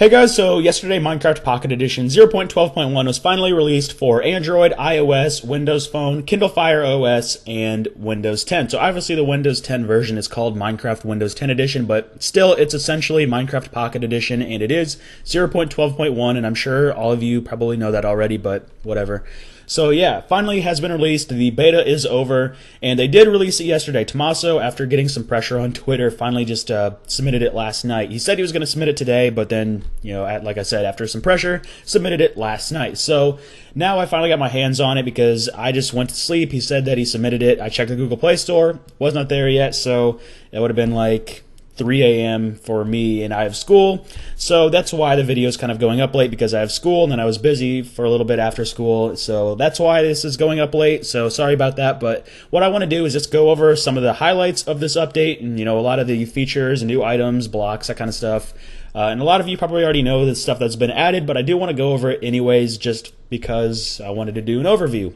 Hey guys, so yesterday Minecraft Pocket Edition 0.12.1 was finally released for Android, iOS, Windows Phone, Kindle Fire OS, and Windows 10. So obviously the Windows 10 version is called Minecraft Windows 10 Edition, but still it's essentially Minecraft Pocket Edition, and it is 0.12.1, and I'm sure all of you probably know that already, but whatever. So yeah, finally has been released. The beta is over, and they did release it yesterday. Tommaso, after getting some pressure on Twitter, finally just submitted it last night. He said he was going to submit it today, but then, like I said, after some pressure, submitted it last night. So now I finally got my hands on it because I just went to sleep. He said that he submitted it. I checked the Google Play Store, was not there yet, so it would have been like 3 a.m. for me, and I have school, so that's why the video is kind of going up late, because I have school and then I was busy for a little bit after school, so that's why this is going up late. So sorry about that, but what I want to do is just go over some of the highlights of this update, and a lot of the features and new items, blocks, that kind of stuff. And a lot of you probably already know the stuff that's been added, but I do want to go over it anyways, just because I wanted to do an overview.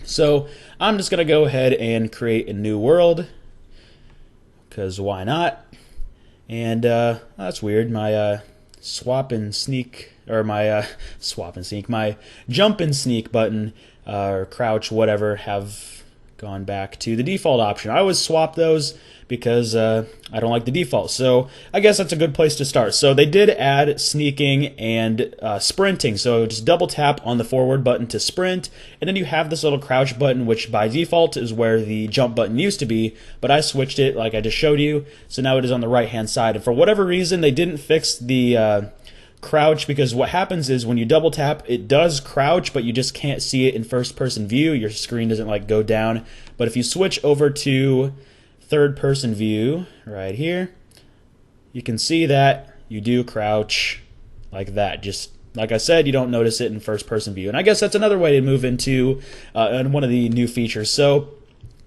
So I'm just going to go ahead and create a new world, because why not? And that's weird. My swap and sneak, or my my jump and sneak button, or crouch, whatever, have gone back to the default option. I always swap those because I don't like the default. So I guess that's a good place to start. So they did add sneaking and sprinting. So just double tap on the forward button to sprint, and then you have this little crouch button, which by default is where the jump button used to be, but I switched it like I just showed you. So now it is on the right hand side. And for whatever reason, they didn't fix the crouch, because what happens is when you double tap, it does crouch, but you just can't see it in first person view. Your screen doesn't like go down. But if you switch over to third person view right here, you can see that you do crouch like that. Just like I said, you don't notice it in first person view. And I guess that's another way to move into one of the new features. So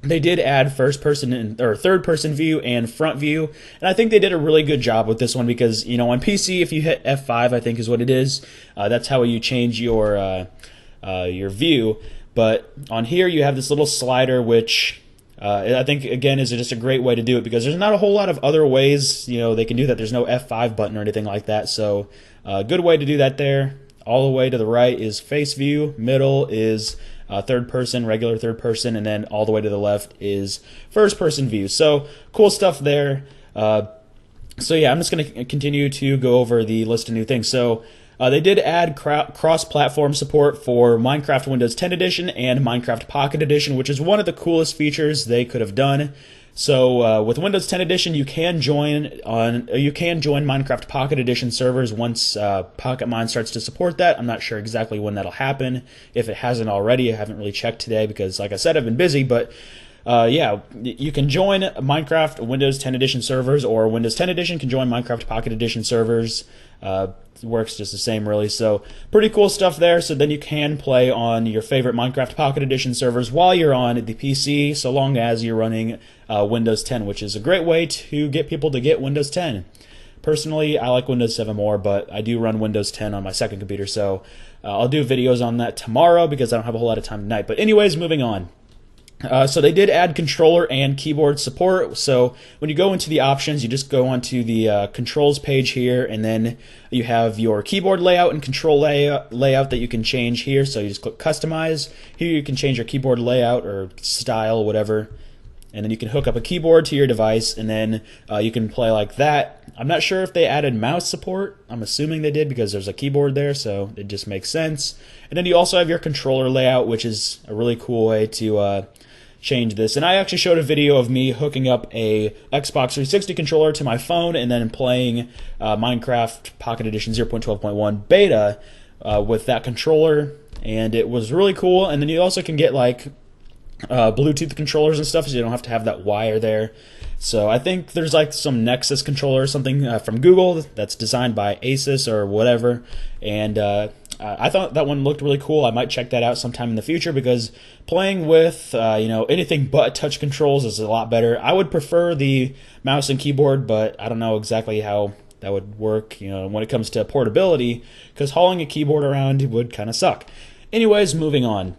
they did add first person or third person view and front view, and I think they did a really good job with this one, because on PC, if you hit F5, I think is what it is, that's how you change your view. But on here you have this little slider, which I think again is just a great way to do it, because there's not a whole lot of other ways they can do that. There's no F5 button or anything like that, so good way to do that there. All the way to the right is face view, middle is third person, regular third person, and then all the way to the left is first person view. So cool stuff there. So yeah, I'm just going to continue to go over the list of new things. So they did add cross-platform support for Minecraft Windows 10 Edition and Minecraft Pocket Edition, which is one of the coolest features they could have done. So with Windows 10 Edition, you can join Minecraft Pocket Edition servers once Pocket Mine starts to support that. I'm not sure exactly when that'll happen. If it hasn't already, I haven't really checked today because, like I said, I've been busy. But yeah, you can join Minecraft Windows 10 Edition servers, or Windows 10 Edition can join Minecraft Pocket Edition servers. It works just the same, really. So pretty cool stuff there. So then you can play on your favorite Minecraft Pocket Edition servers while you're on the PC, so long as you're running Windows 10, which is a great way to get people to get Windows 10. Personally, I like Windows 7 more, but I do run Windows 10 on my second computer, so I'll do videos on that tomorrow because I don't have a whole lot of time tonight. But anyways, moving on. So they did add controller and keyboard support. So when you go into the options, you just go onto the controls page here, and then you have your keyboard layout and control layout that you can change here. So you just click customize. Here you can change your keyboard layout or style, whatever. And then you can hook up a keyboard to your device, and then you can play like that. I'm not sure if they added mouse support. I'm assuming they did because there's a keyboard there, so it just makes sense. And then you also have your controller layout, which is a really cool way to change this. And I actually showed a video of me hooking up a Xbox 360 controller to my phone and then playing Minecraft Pocket Edition 0.12.1 beta with that controller, and it was really cool. And then you also can get like Bluetooth controllers and stuff, so you don't have to have that wire there. So I think there's like some Nexus controller or something from Google that's designed by Asus or whatever, and I thought that one looked really cool. I might check that out sometime in the future, because playing with anything but touch controls is a lot better. I would prefer the mouse and keyboard, but I don't know exactly how that would work when it comes to portability, because hauling a keyboard around would kind of suck. Anyways, moving on.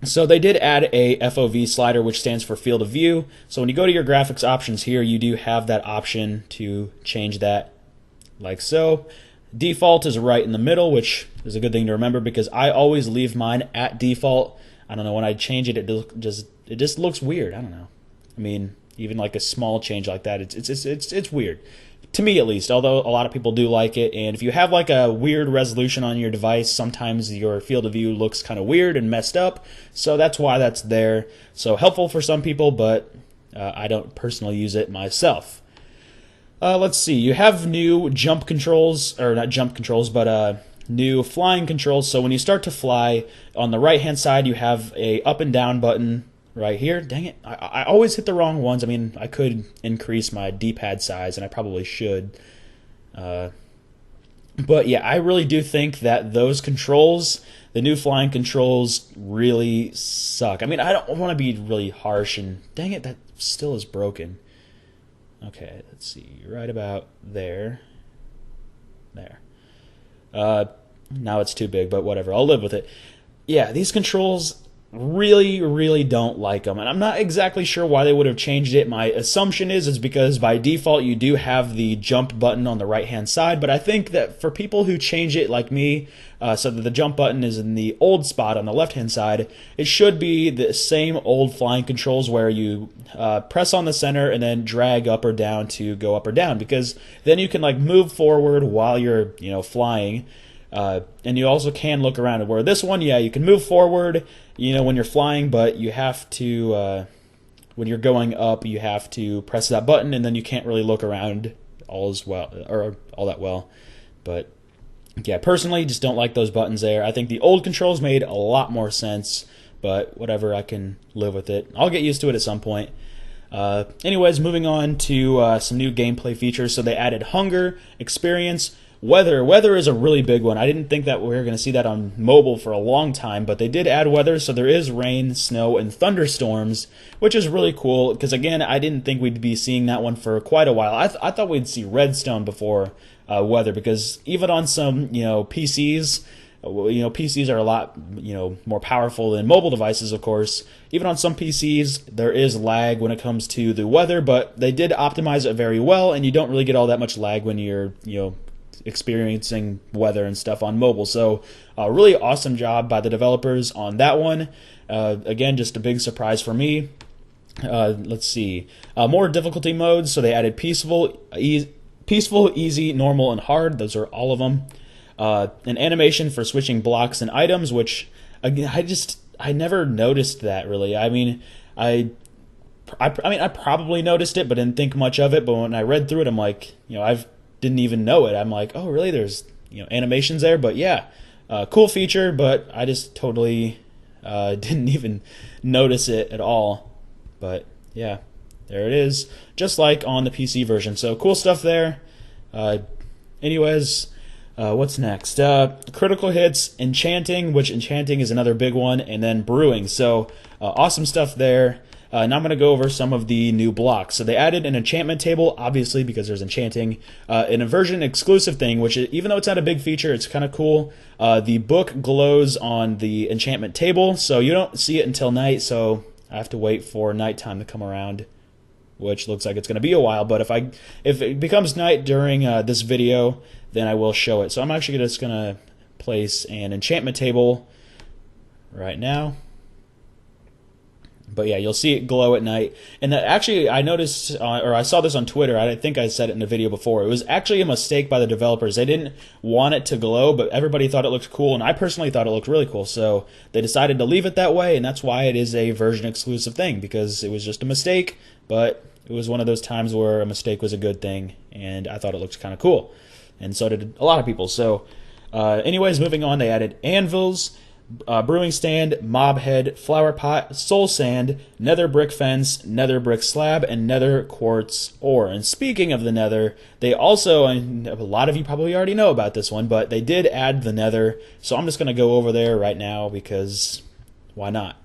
So they did add a FOV slider, which stands for field of view. So when you go to your graphics options here, you do have that option to change that like so. Default is right in the middle, which is a good thing to remember because I always leave mine at default. I don't know, when I change it, it just looks weird. I don't know. I mean, even like a small change like that, it's weird. To me, at least, although a lot of people do like it. And if you have like a weird resolution on your device, sometimes your field of view looks kind of weird and messed up. So that's why that's there. So helpful for some people, but I don't personally use it myself. Let's see. You have new jump controls, or not jump controls, but new flying controls. So when you start to fly, on the right-hand side, you have a up and down button. Right here, dang it, I always hit the wrong ones. I mean, I could increase my D-pad size, and I probably should. But yeah, I really do think that those controls, the new flying controls, really suck. I mean, I don't want to be really harsh, and dang it, that still is broken. Okay, let's see, right about there. There. Now it's too big, but whatever, I'll live with it. Yeah, these controls, really don't like them, and I'm not exactly sure why they would have changed it. My assumption is because by default you do have the jump button on the right hand side, but I think that for people who change it like me, so that the jump button is in the old spot on the left hand side, it should be the same old flying controls where you press on the center and then drag up or down to go up or down, because then you can like move forward while you're flying. And you also can look around. Where this one, yeah, you can move forward, when you're flying, but you have to, when you're going up, you have to press that button, and then you can't really look around all that well. But yeah, personally, just don't like those buttons there. I think the old controls made a lot more sense, but whatever, I can live with it. I'll get used to it at some point. Anyways, moving on to some new gameplay features. So they added hunger, experience, weather. Weather is a really big one. I didn't think that we were going to see that on mobile for a long time, but they did add weather, so there is rain, snow, and thunderstorms, which is really cool, because again, I didn't think we'd be seeing that one for quite a while. I thought we'd see redstone before weather, because even on some PCs, PCs are a lot more powerful than mobile devices, of course. Even on some PCs, there is lag when it comes to the weather, but they did optimize it very well, and you don't really get all that much lag when you're experiencing weather and stuff on mobile. So a really awesome job by the developers on that one. Again, just a big surprise for me. Let's see, more difficulty modes. So they added peaceful, easy, normal, and hard. Those are all of them. An animation for switching blocks and items, which again, I never noticed that really. I mean, I probably noticed it, but didn't think much of it. But when I read through it, I'm like, I didn't even know it. I'm like, oh really? There's animations there. But yeah, cool feature. But I just totally didn't even notice it at all. But yeah, there it is, just like on the PC version. So cool stuff there. Anyways, what's next? Critical hits, enchanting, which enchanting is another big one, and then brewing. So awesome stuff there. Now I'm going to go over some of the new blocks. So they added an enchantment table, obviously, because there's enchanting. An aversion exclusive thing, which even though it's not a big feature, it's kind of cool. The book glows on the enchantment table, so you don't see it until night, so I have to wait for nighttime to come around, which looks like it's going to be a while. But if it becomes night during this video, then I will show it. So I'm actually just going to place an enchantment table right now. But yeah, you'll see it glow at night. And that actually, I noticed, or I saw this on Twitter, I think I said it in a video before, it was actually a mistake by the developers. They didn't want it to glow, but everybody thought it looked cool, and I personally thought it looked really cool. So they decided to leave it that way, and that's why it is a version exclusive thing, because it was just a mistake, but it was one of those times where a mistake was a good thing, and I thought it looked kind of cool. And so did a lot of people. So anyways, moving on, they added anvils, brewing stand, mob head, flower pot, soul sand, nether brick fence, nether brick slab, and nether quartz ore. And speaking of the nether, they also, and a lot of you probably already know about this one, but they did add the nether. So I'm just going to go over there right now because why not?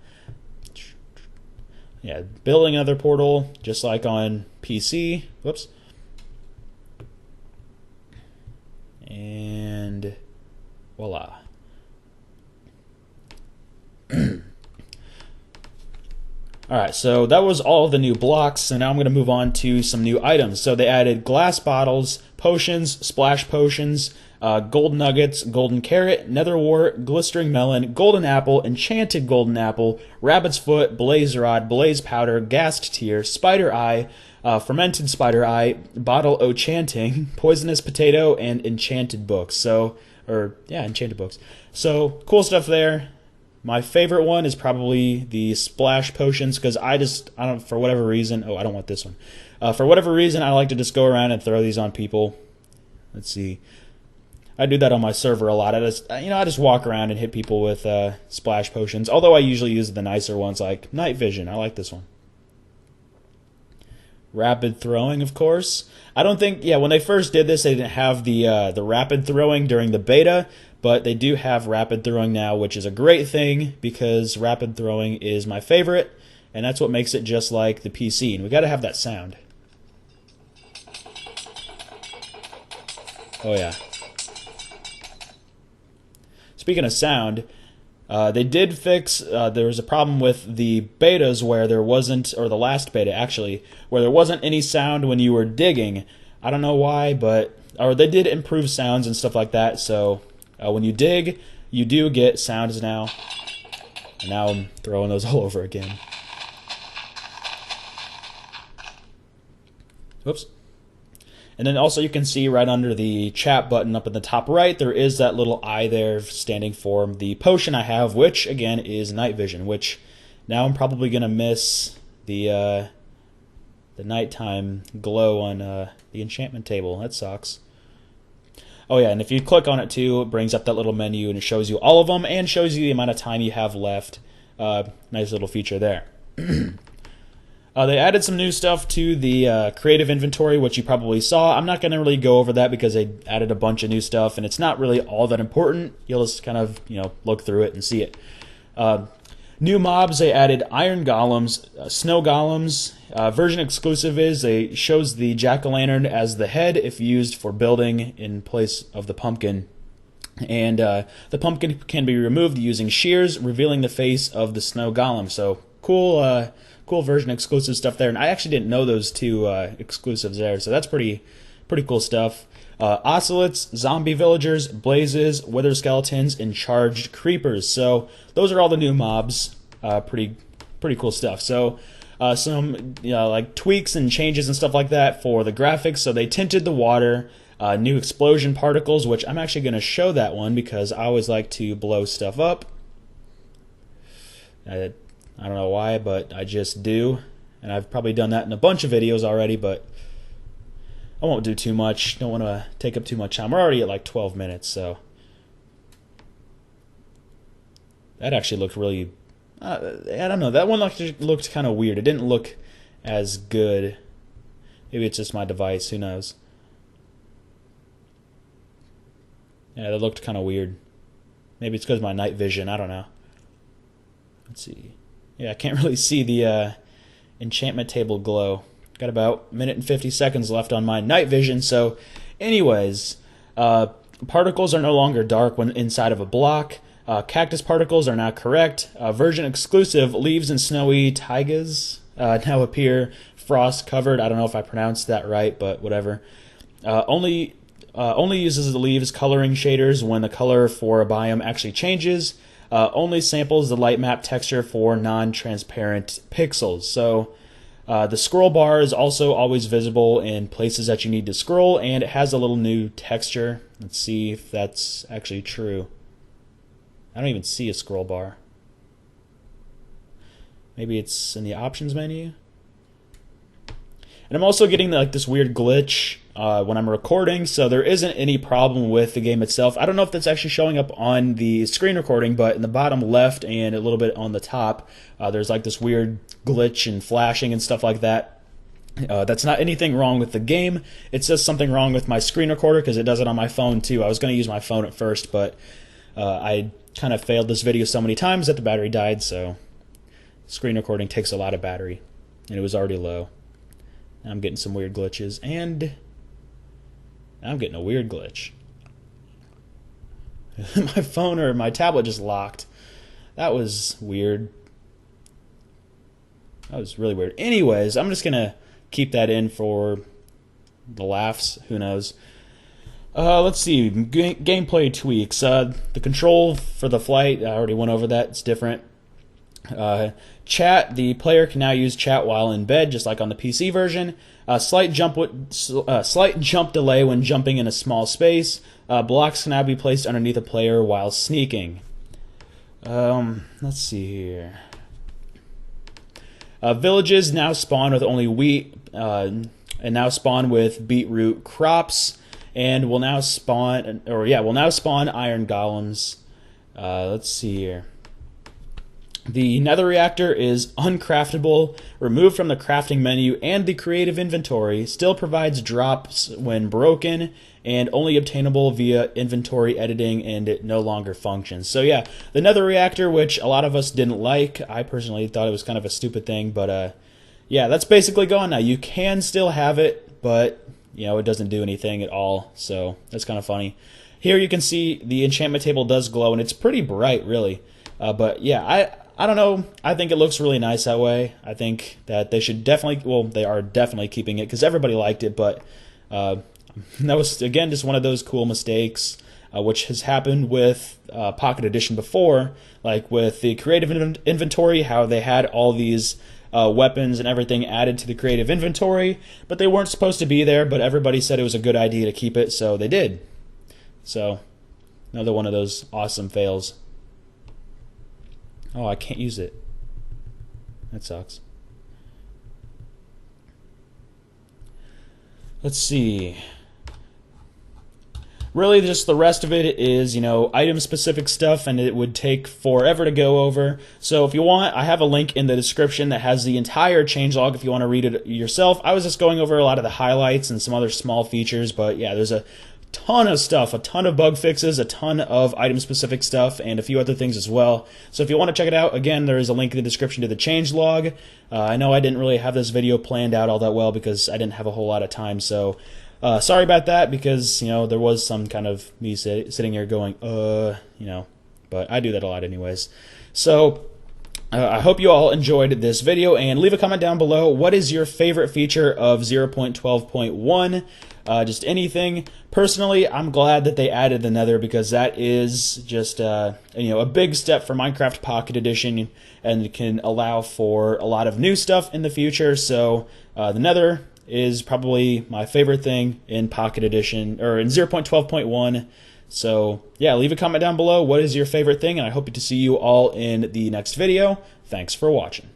Yeah, building another portal just like on PC. Whoops. And voila. Alright, so that was all of the new blocks, so now I'm going to move on to some new items. So they added glass bottles, potions, splash potions, gold nuggets, golden carrot, nether wart, glistering melon, golden apple, enchanted golden apple, rabbit's foot, blaze rod, blaze powder, ghast tear, spider eye, fermented spider eye, bottle o' chanting, poisonous potato, and enchanted books. So, enchanted books. So, cool stuff there. My favorite one is probably the splash potions, because for whatever reason, I don't want this one. For whatever reason, I like to just go around and throw these on people. Let's see. I do that on my server a lot. I just walk around and hit people with splash potions. Although I usually use the nicer ones like night vision. I like this one. Rapid throwing, of course. I don't think, when they first did this, they didn't have the rapid throwing during the beta, but they do have rapid throwing now, which is a great thing because rapid throwing is my favorite, and that's what makes it just like the PC. And we got to have that sound. Oh yeah. Speaking of sound, they did fix, there was a problem with the betas where there wasn't, or the last beta actually, where there wasn't any sound when you were digging. I don't know why, or they did improve sounds and stuff like that, so when you dig, you do get sounds now. And now I'm throwing those all over again. Whoops. And then also you can see right under the chat button up in the top right, there is that little eye there standing for the potion I have, which again is night vision, which now I'm probably going to miss the nighttime glow on the enchantment table. That sucks. Oh yeah, and if you click on it too, it brings up that little menu and it shows you all of them and shows you the amount of time you have left. Nice little feature there. They added some new stuff to the creative inventory, which you probably saw. I'm not going to really go over that because they added a bunch of new stuff, and it's not really all that important. You'll just kind of look through it and see it. New mobs, they added iron golems, snow golems. Version exclusive they shows the jack-o'-lantern as the head if used for building in place of the pumpkin. And the pumpkin can be removed using shears, revealing the face of the snow golem. So cool. Cool version exclusive stuff there, and I actually didn't know those two exclusives there, so that's pretty cool stuff. Ocelots, zombie villagers, blazes, wither skeletons, and charged creepers. So those are all the new mobs. Pretty cool stuff. So some like tweaks and changes and stuff like that for the graphics. So they tinted the water. New explosion particles, which I'm actually going to show that one because I always like to blow stuff up. I don't know why, but I just do. And I've probably done that in a bunch of videos already, but I won't do too much. Don't want to take up too much time. We're already at like 12 minutes, so. That actually looked really, I don't know. That one looked kind of weird. It didn't look as good. Maybe it's just my device. Who knows? Yeah, that looked kind of weird. Maybe it's because of my night vision. I don't know. Let's see. Yeah, I can't really see the enchantment table glow. Got about a minute and 50 seconds left on my night vision. So, anyways, particles are no longer dark when inside of a block. Cactus particles are now correct. Version exclusive leaves and snowy taigas now appear frost covered. I don't know if I pronounced that right, but whatever. Only uses the leaves coloring shaders when the color for a biome actually changes. Only samples the light map texture for non-transparent pixels. So the scroll bar is also always visible in places that you need to scroll, and it has a little new texture. Let's see if that's actually true. I don't even see a scroll bar. Maybe it's in the options menu. And I'm also getting this weird glitch when I'm recording, so there isn't any problem with the game itself. I don't know if that's actually showing up on the screen recording, but in the bottom left and a little bit on the top, there's like this weird glitch and flashing and stuff like that. That's not anything wrong with the game. It's just something wrong with my screen recorder because it does it on my phone too. I was going to use my phone at first, but I kind of failed this video so many times that the battery died, so screen recording takes a lot of battery, and it was already low. I'm getting some weird glitches, and I'm getting a weird glitch. My phone or my tablet just locked. That was weird. That was really weird. Anyways, I'm just going to keep that in for the laughs. Who knows? Let's see. Gameplay tweaks. The control for the flight, I already went over that. It's different. Chat. The player can now use chat while in bed, just like on the PC version. Slight jump delay when jumping in a small space. Blocks can now be placed underneath a player while sneaking. Let's see here. Villages now spawn with only wheat, and now spawn with beetroot crops. And will now spawn, iron golems. Let's see here. The nether reactor is uncraftable, removed from the crafting menu and the creative inventory, still provides drops when broken, and only obtainable via inventory editing, and it no longer functions. So yeah, the nether reactor, which a lot of us didn't like, I personally thought it was kind of a stupid thing, but yeah, that's basically gone now. You can still have it, but you know, it doesn't do anything at all, so that's kind of funny. Here you can see the enchantment table does glow, and it's pretty bright, really. But yeah, I don't know. I think it looks really nice that way. I think that they should definitely, well, they are definitely keeping it because everybody liked it, but that was, again, just one of those cool mistakes, which has happened with Pocket Edition before, like with the creative inventory, how they had all these weapons and everything added to the creative inventory, but they weren't supposed to be there, but everybody said it was a good idea to keep it, so they did. So, another one of those awesome fails. Oh, I can't use it. That sucks. Let's see. Really, just the rest of it is, you know, item-specific stuff, and it would take forever to go over. So if you want, I have a link in the description that has the entire changelog if you want to read it yourself. I was just going over a lot of the highlights and some other small features, but yeah, there's a ton of stuff, a ton of bug fixes, a ton of item-specific stuff, and a few other things as well. So if you want to check it out, again, there is a link in the description to the changelog. I know I didn't really have this video planned out all that well because I didn't have a whole lot of time, so sorry about that, because, you know, there was some kind of me sitting here going, you know, but I do that a lot anyways. So, I hope you all enjoyed this video, and leave a comment down below. What is your favorite feature of 0.12.1? Just anything. Personally, I'm glad that they added the nether, because that is just, you know, a big step for Minecraft Pocket Edition, and it can allow for a lot of new stuff in the future. So, the nether is probably my favorite thing in Pocket Edition, or in 0.12.1. So yeah, leave a comment down below. What is your favorite thing? And I hope to see you all in the next video. Thanks for watching.